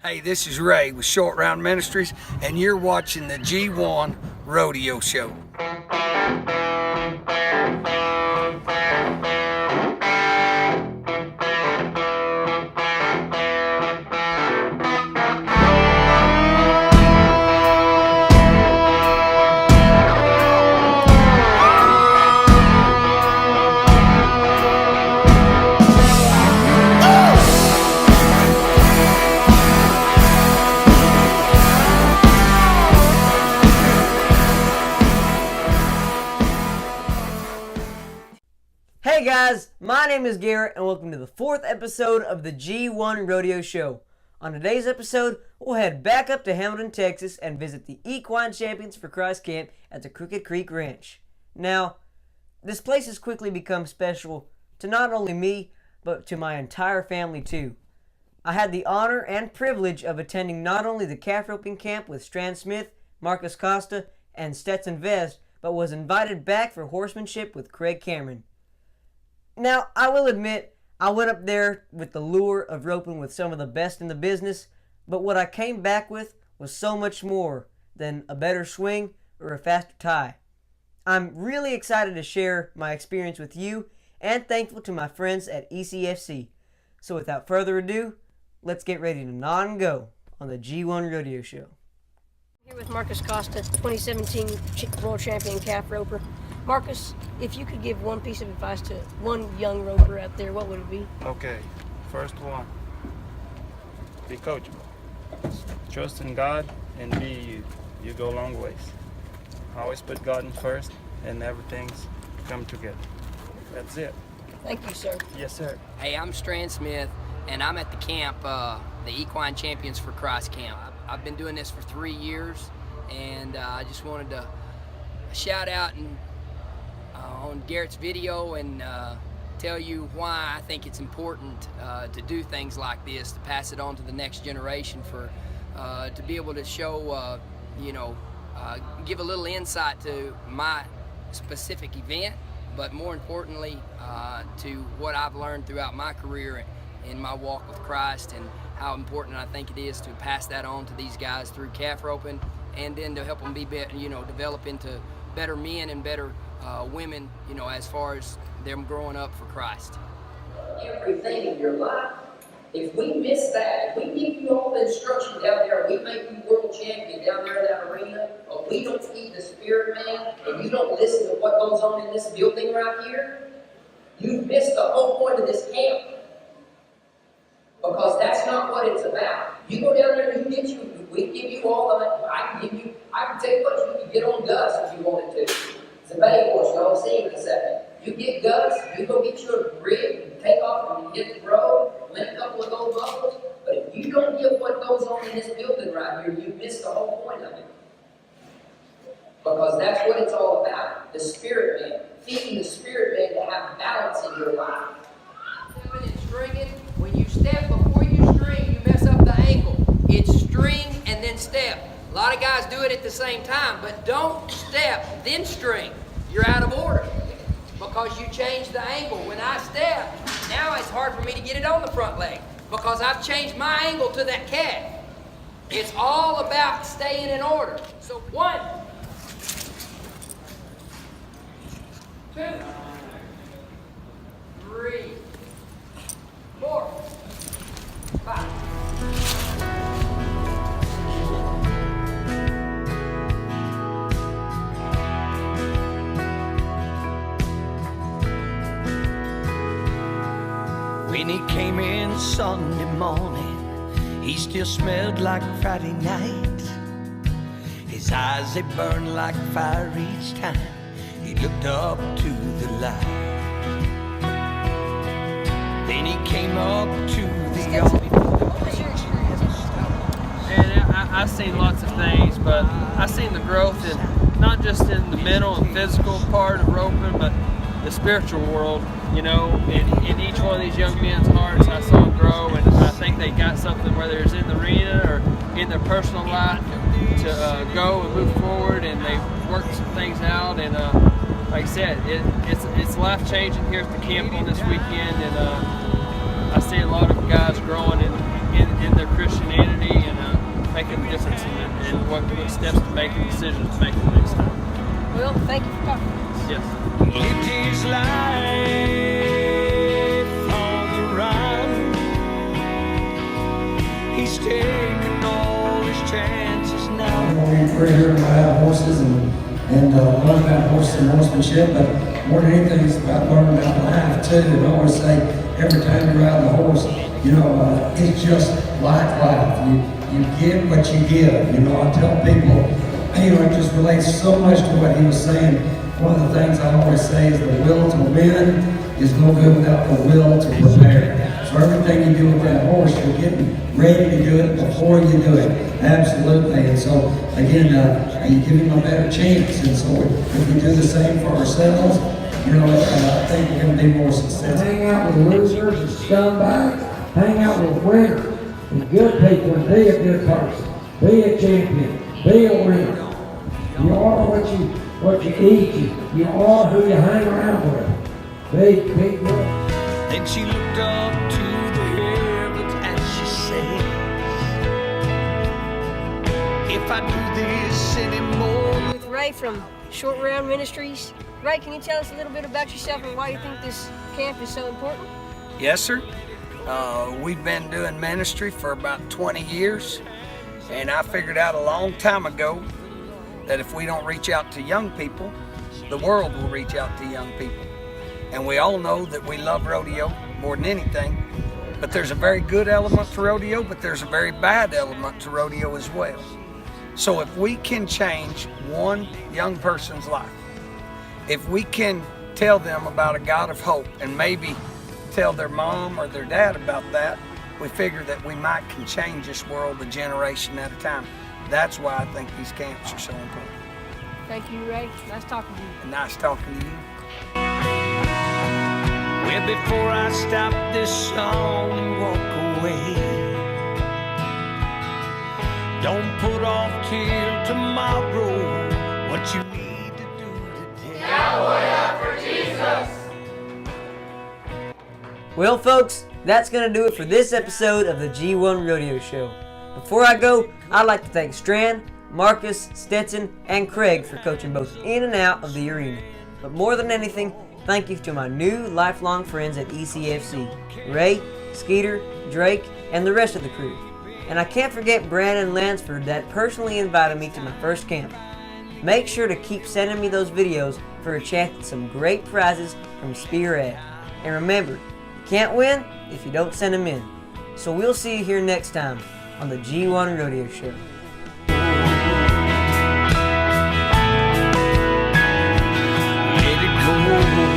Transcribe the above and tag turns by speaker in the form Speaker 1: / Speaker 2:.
Speaker 1: Hey, this is Ray with Short Round Ministries, and you're watching the G1 Rodeo Show.
Speaker 2: Hey guys, my name is Garrett and welcome to the 4th episode of the G1 Rodeo Show. On today's episode, we'll head back up to Hamilton, Texas and visit the Equine Champions for Christ camp at the Crooked Creek Ranch. Now, this place has quickly become special to not only me, but to my entire family too. I had the honor and privilege of attending not only the calf roping camp with Stran Smith, Costa, and Stetson Vest, but was invited back for horsemanship with Cameron. Now, I will admit, I went up there with the lure of roping with some of the best in the business, but what I came back with was so much more than a better swing or a faster tie. I'm really excited to share my experience with you and thankful to my friends at ECFC. So without further ado, let's get ready to nod and go on the G1 Rodeo Show.
Speaker 3: Here with Costa, 2017 World Champion Calf Roper. Marcus, if you could give one piece of advice to one young roper out there, what would it be?
Speaker 4: Okay, first one, be coachable. Trust in God and be you. You go a long ways. Always put God in first and everything's come together. That's it.
Speaker 3: Thank you, sir.
Speaker 4: Yes, sir.
Speaker 5: Hey, I'm Stran Smith, and I'm at the camp, the Equine Champions for Christ camp. I've been doing this for 3 years, and I just wanted to shout out and on Garrett's video and tell you why I think it's important to do things like this, to pass it on to the next generation, for to be able to show, give a little insight to my specific event, but more importantly to what I've learned throughout my career in my walk with Christ, and how important I think it is to pass that on to these guys through calf roping, and then to help them be better, develop into better men and better women, as far as them growing up for Christ.
Speaker 6: Everything in your life, if we miss that, if we give you all the instruction down there, we make you world champion down there in that arena, but we don't feed the spirit man, and you don't listen to what goes on in this building right here, you've missed the whole point of this camp. Because that's not what it's about. You go down there and we give you all the, I can tell you what, you can get on Gus if you wanted to. It's a bay horse, y'all see him in a second. You get Gus, you go get your rig, and take off and hit the road, win a couple of gold buckles, but if you don't get what goes on in this building right here, you miss the whole point of it. Because that's what it's all about, the spirit man. Feeding the spirit man to have balance in your life.
Speaker 5: Stringing, when you step before you string, you mess up the ankle. It's string and then step. A lot of guys do it at the same time, but don't step, then string. You're out of order because you changed the angle. When I step, now it's hard for me to get it on the front leg because I've changed my angle to that calf. It's all about staying in order. So 1, 2, 3, 4, 5.
Speaker 1: When he came in Sunday morning, he still smelled like Friday night. His eyes, they burned like fire each time he looked up to the light. Then he came up to the altar.
Speaker 7: And I've seen lots of things, but I've seen the growth in not just in the mental and physical part of roping, but the spiritual world. In each one of these young men's hearts, I saw them grow, and I think they got something, whether it's in the arena or in their personal life, to go and move forward, and they've worked some things out. And like I said, it's life changing here at the camp on this weekend, and I see a lot of guys growing in their Christianity what steps to make and decisions to make the next time.
Speaker 3: Well, thank you for talking to us.
Speaker 7: Yes.
Speaker 1: Lived his life on the run. He's taken all his chances now.
Speaker 8: We're here to have horses and learn about horses and horsemanship, but more than anything, it's about learning about life too. And I always say, every time you ride the horse, it's just like life. You get what you give. I tell people, it just relates so much to what he was saying. One of the things I always say is the will to win is no good without the will to prepare. So everything you do with that horse, you're getting ready to do it before you do it. Absolutely. And so, again, you give him a better chance. And so if we do the same for ourselves, I think we're going to be more successful.
Speaker 9: Hang out with losers and scumbags. Hang out with winners and good people and be a good person. Be a champion. Be a winner. You are what you eat. You are who you hang around with. Be good.
Speaker 1: Then she looked up to the heavens and she said, if I do this anymore.
Speaker 3: With Ray from Short Round Ministries. Ray, can you tell us a little bit about yourself and why you think this camp is so important?
Speaker 10: Yes, sir. We've been doing ministry for about 20 years, and I figured out a long time ago that if we don't reach out to young people, the world will reach out to young people. And we all know that we love rodeo more than anything, but there's a very good element to rodeo, but there's a very bad element to rodeo as well. So if we can change one young person's life, if we can tell them about a God of hope and maybe tell their mom or their dad about that, we figure that we might can change this world a generation at a time. That's why I think these camps are so important.
Speaker 3: Thank you, Ray. Nice talking to you.
Speaker 10: And nice talking to you.
Speaker 1: Well, before I stop this song and walk away, don't put off till tomorrow what you need to do today.
Speaker 11: Cowboy up for Jesus!
Speaker 2: Well, folks, that's going to do it for this episode of the G1 Rodeo Show. Before I go, I'd like to thank Stran, Marcus, Stetson, and Craig for coaching both in and out of the arena. But more than anything, thank you to my new lifelong friends at ECFC, Ray, Skeeter, Drake, and the rest of the crew. And I can't forget Brandon Lansford that personally invited me to my first camp. Make sure to keep sending me those videos for a chance at some great prizes from Spear Ed. And remember, you can't win if you don't send them in. So we'll see you here next time on the G1 Rodeo Show.
Speaker 1: Let it go.